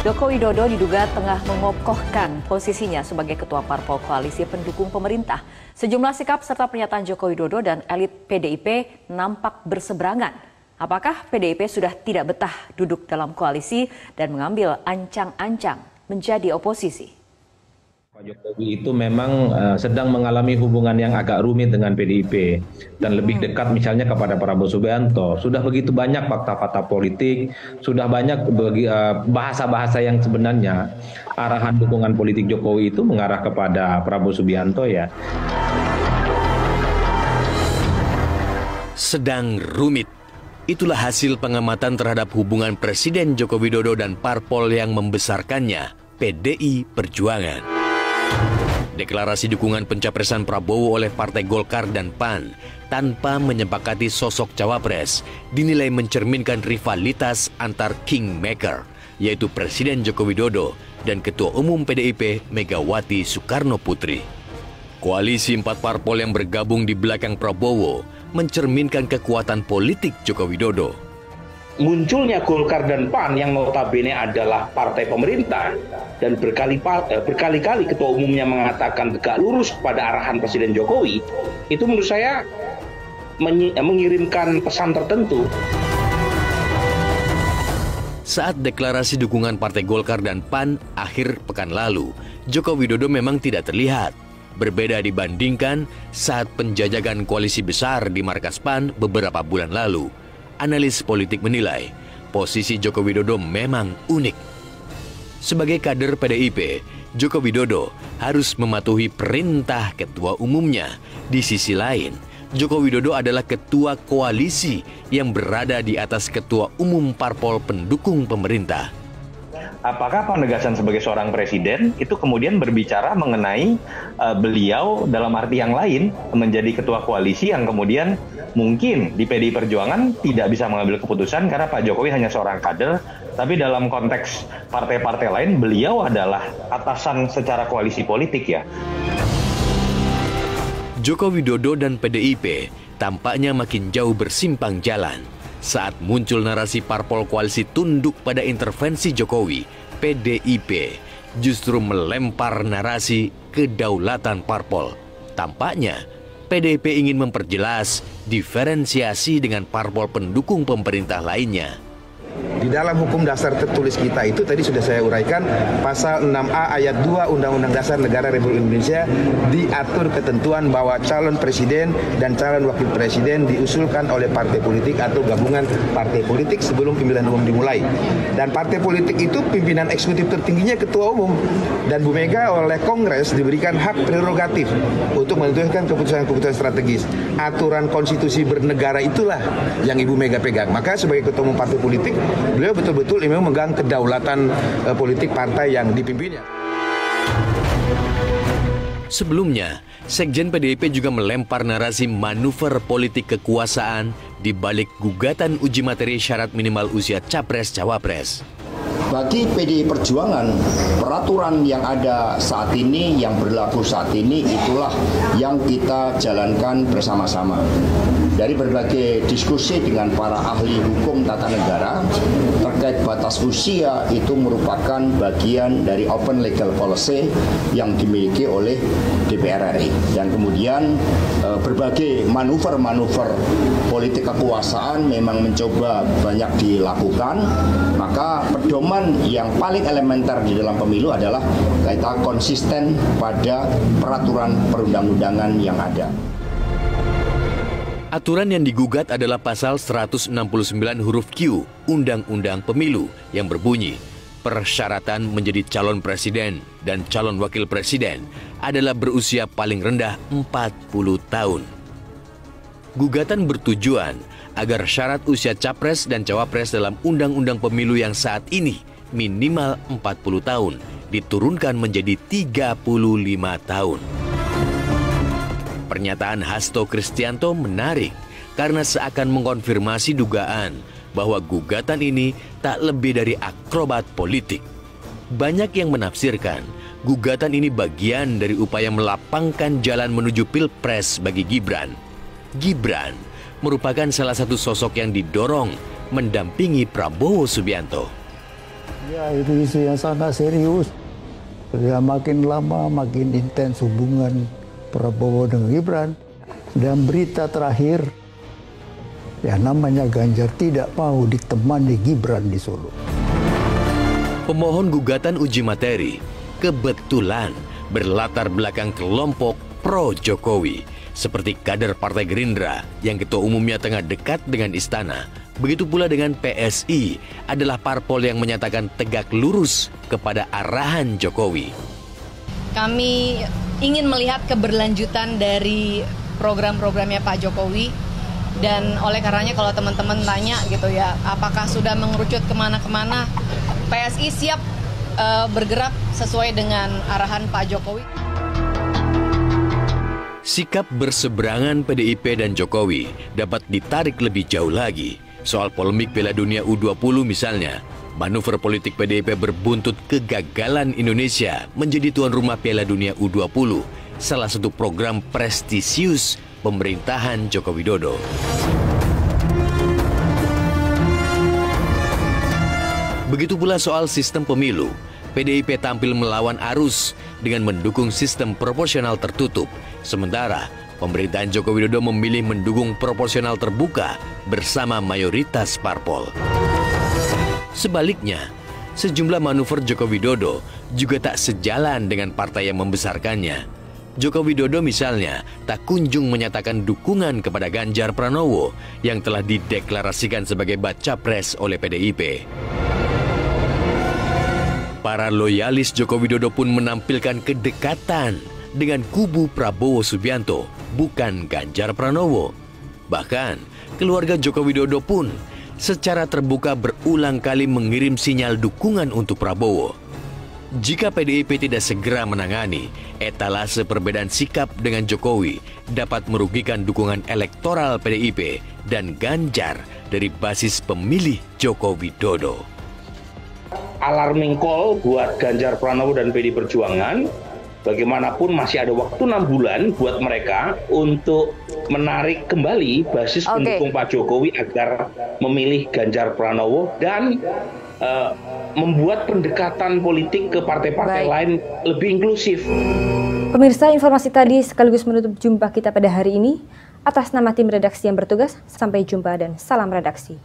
Joko Widodo diduga tengah mengokohkan posisinya sebagai ketua parpol koalisi pendukung pemerintah. Sejumlah sikap serta pernyataan Joko Widodo dan elit PDIP nampak berseberangan. Apakah PDIP sudah tidak betah duduk dalam koalisi dan mengambil ancang-ancang menjadi oposisi? Pak Jokowi itu memang sedang mengalami hubungan yang agak rumit dengan PDIP dan lebih dekat misalnya kepada Prabowo Subianto. Sudah begitu banyak fakta-fakta politik, sudah banyak bahasa-bahasa yang sebenarnya arahan dukungan politik Jokowi itu mengarah kepada Prabowo Subianto ya. Sedang rumit. Itulah hasil pengamatan terhadap hubungan Presiden Joko Widodo dan parpol yang membesarkannya, PDI Perjuangan. Deklarasi dukungan pencapresan Prabowo oleh Partai Golkar dan PAN tanpa menyepakati sosok cawapres dinilai mencerminkan rivalitas antar kingmaker, yaitu Presiden Joko Widodo dan Ketua Umum PDIP Megawati Soekarno Putri. Koalisi 4 parpol yang bergabung di belakang Prabowo mencerminkan kekuatan politik Joko Widodo. Munculnya Golkar dan PAN yang notabene adalah partai pemerintah dan berkali-kali ketua umumnya mengatakan tegak lurus pada arahan Presiden Jokowi, itu menurut saya mengirimkan pesan tertentu. Saat deklarasi dukungan Partai Golkar dan PAN akhir pekan lalu, Joko Widodo memang tidak terlihat. Berbeda dibandingkan saat penjajakan koalisi besar di markas PAN beberapa bulan lalu. Analis politik menilai, posisi Joko Widodo memang unik. Sebagai kader PDIP, Joko Widodo harus mematuhi perintah ketua umumnya. Di sisi lain, Joko Widodo adalah ketua koalisi yang berada di atas ketua umum parpol pendukung pemerintah. Apakah penegasan sebagai seorang presiden itu kemudian berbicara mengenai beliau dalam arti yang lain menjadi ketua koalisi yang kemudian mungkin di PDI Perjuangan tidak bisa mengambil keputusan karena Pak Jokowi hanya seorang kader, tapi dalam konteks partai-partai lain beliau adalah atasan secara koalisi politik ya. Joko Widodo dan PDIP tampaknya makin jauh bersimpang jalan. Saat muncul narasi parpol koalisi tunduk pada intervensi Jokowi, PDIP justru melempar narasi kedaulatan parpol. Tampaknya PDIP ingin memperjelas diferensiasi dengan parpol pendukung pemerintah lainnya. Di dalam hukum dasar tertulis kita itu tadi sudah saya uraikan, pasal 6A ayat 2 Undang-Undang Dasar Negara Republik Indonesia diatur ketentuan bahwa calon presiden dan calon wakil presiden diusulkan oleh partai politik atau gabungan partai politik sebelum pemilihan umum dimulai. Dan partai politik itu pimpinan eksekutif tertingginya ketua umum, dan Bu Mega oleh Kongres diberikan hak prerogatif untuk menentukan keputusan-keputusan strategis. Aturan konstitusi bernegara itulah yang Ibu Mega pegang. Maka sebagai ketua umum partai politik, beliau betul-betul ini memegang kedaulatan politik partai yang dipimpinnya. Sebelumnya, Sekjen PDIP juga melempar narasi manuver politik kekuasaan di balik gugatan uji materi syarat minimal usia Capres-Cawapres. Bagi PDI Perjuangan, peraturan yang ada saat ini, yang berlaku saat ini, itulah yang kita jalankan bersama-sama. Dari berbagai diskusi dengan para ahli hukum tata negara terkait batas usia itu merupakan bagian dari open legal policy yang dimiliki oleh DPR RI. Dan kemudian berbagai manuver-manuver politik kekuasaan memang mencoba banyak dilakukan, maka pedoman yang paling elementer di dalam pemilu adalah kita konsisten pada peraturan perundang-undangan yang ada. Aturan yang digugat adalah pasal 169 huruf Q Undang-Undang Pemilu yang berbunyi, persyaratan menjadi calon presiden dan calon wakil presiden adalah berusia paling rendah 40 tahun. Gugatan bertujuan agar syarat usia capres dan cawapres dalam Undang-Undang Pemilu yang saat ini minimal 40 tahun diturunkan menjadi 35 tahun. Pernyataan Hasto Kristianto menarik karena seakan mengkonfirmasi dugaan bahwa gugatan ini tak lebih dari akrobat politik. Banyak yang menafsirkan gugatan ini bagian dari upaya melapangkan jalan menuju Pilpres bagi Gibran. Gibran merupakan salah satu sosok yang didorong mendampingi Prabowo Subianto. Ya, itu isu yang sangat serius. Ya, makin lama makin intens hubungan Prabowo dengan Gibran. Dan berita terakhir, ya namanya Ganjar tidak mau ditemani Gibran di Solo. Pemohon gugatan uji materi kebetulan berlatar belakang kelompok pro Jokowi, seperti kader Partai Gerindra yang ketua umumnya tengah dekat dengan istana. Begitu pula dengan PSI, adalah parpol yang menyatakan tegak lurus kepada arahan Jokowi. Kami ingin melihat keberlanjutan dari program-programnya Pak Jokowi, dan oleh karenanya kalau teman-teman tanya gitu ya, apakah sudah mengerucut kemana-kemana, PSI siap bergerak sesuai dengan arahan Pak Jokowi. Sikap berseberangan PDIP dan Jokowi dapat ditarik lebih jauh lagi. Soal polemik Piala Dunia U20 misalnya, manuver politik PDIP berbuntut kegagalan Indonesia menjadi tuan rumah Piala Dunia U20, salah satu program prestisius pemerintahan Joko Widodo. Begitu pula soal sistem pemilu, PDIP tampil melawan arus dengan mendukung sistem proporsional tertutup, sementara pemerintahan Joko Widodo memilih mendukung proporsional terbuka bersama mayoritas parpol. Sebaliknya, sejumlah manuver Joko Widodo juga tak sejalan dengan partai yang membesarkannya. Joko Widodo misalnya tak kunjung menyatakan dukungan kepada Ganjar Pranowo yang telah dideklarasikan sebagai baca pres oleh PDIP. Para loyalis Joko Widodo pun menampilkan kedekatan dengan kubu Prabowo Subianto, bukan Ganjar Pranowo. Bahkan, keluarga Joko Widodo pun secara terbuka berulang kali mengirim sinyal dukungan untuk Prabowo. Jika PDIP tidak segera menangani, etalase perbedaan sikap dengan Jokowi dapat merugikan dukungan elektoral PDIP dan Ganjar dari basis pemilih Joko Widodo. Alarming call buat Ganjar Pranowo dan PDI Perjuangan. Bagaimanapun masih ada waktu 6 bulan buat mereka untuk menarik kembali basis pendukung Pak Jokowi agar memilih Ganjar Pranowo dan membuat pendekatan politik ke partai-partai lain lebih inklusif. Pemirsa, informasi tadi sekaligus menutup jumpa kita pada hari ini. Atas nama tim redaksi yang bertugas, sampai jumpa dan salam redaksi.